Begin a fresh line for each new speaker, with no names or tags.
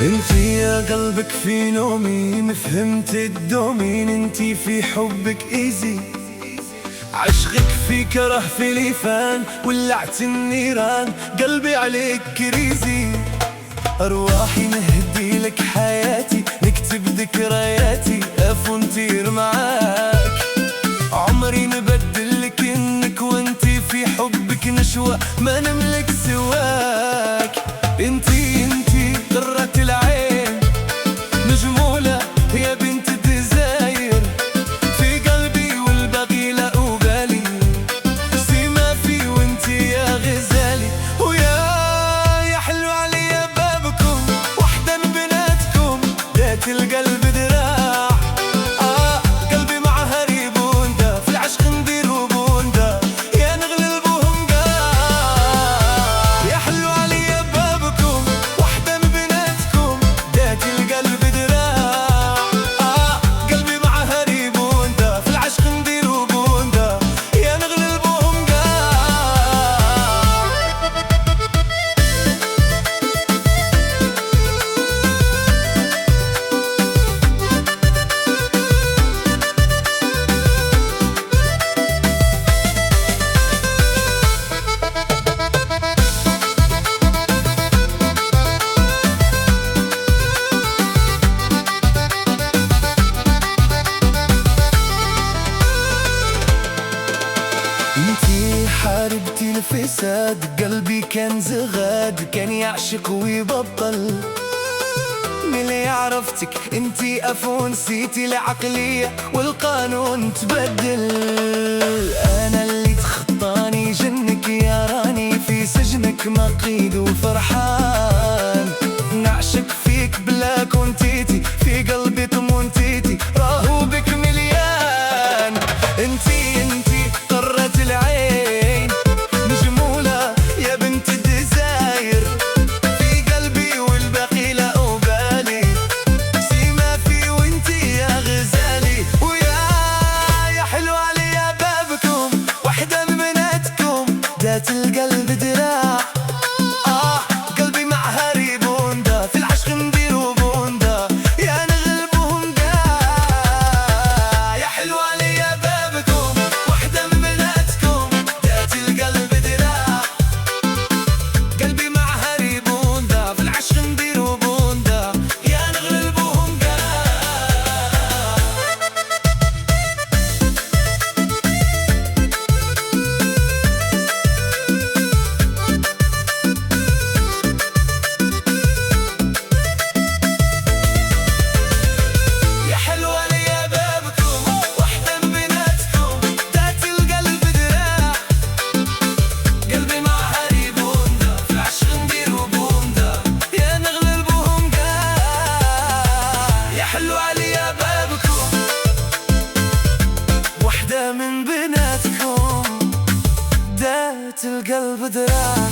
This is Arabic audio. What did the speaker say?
انتي يا قلبك في نومي، مفهمت الدومين، انتي في حبك ايزي. عشقك في كره في ليفان، ولعت النيران، قلبي عليك كريزي. أرواحي نهدي لك حياتي، نكتب ذكرياتي، أفونتير معاك. عمري نبدل لك إنك، وانتي في حبك نشوة ما نملك سواك. انتي قرة العين، نجمولة يا بنت الجزاير، في قلبي والباقي لا أبالي، سيما في وانتي يا غزالي. ويا حلو عليا بابكم، وحدة من بناتكم، ذات القلب دراع. قلبي معها ريبوندا، في العشق نديرو بوندا، يا نغلبوهم قاع. يا حلو عليا بابكم، وحدة من بناتكم، ذات القلب دراع. قلبي معها ريبوندا، في العشق نديرو بوندا، يا نغلبوهم قاع. انتي حاربتي الفساد، قلبي كان زغاد، كان يعشق ويبطل. من اللي عرفتك انتي افون، نسيتي العقلية والقانون تبدل. انا اللي تخطاني جنك، يا راني في سجنك مقيد وفرحان. نعشق فيك بلا كنتيتي، في قلبي طمونتيتي، راهو بك مليان. انتي قرة العين، نجمولة يا بنت الجزاير، في قلبي والباقي لا أبالي، سيما في وانتي يا غزالي. ويا حلو عليا بابكم، وحدة من بناتكم، ذات القلب دراع. قلبي معها ريبوندا، في العشق نديرو بوندا، يا نغلبوهم قاع. يا حلو عليا بابكم، وحدة من بناتكم، ذات القلب دراع. قلبي معها ريبوندا، في العشق نديرو بوندا، يا نغلبوهم قاع. يا حلو عليا بابكم، وحدة من بناتكم، ذات القلب دراع. قلبي معها ريبوندا، في العشق نديرو بوندا، يا نغلبوهم قاع. يا حلو عليا بابكم، وحدة من بناتكم، ذات القلب دراع.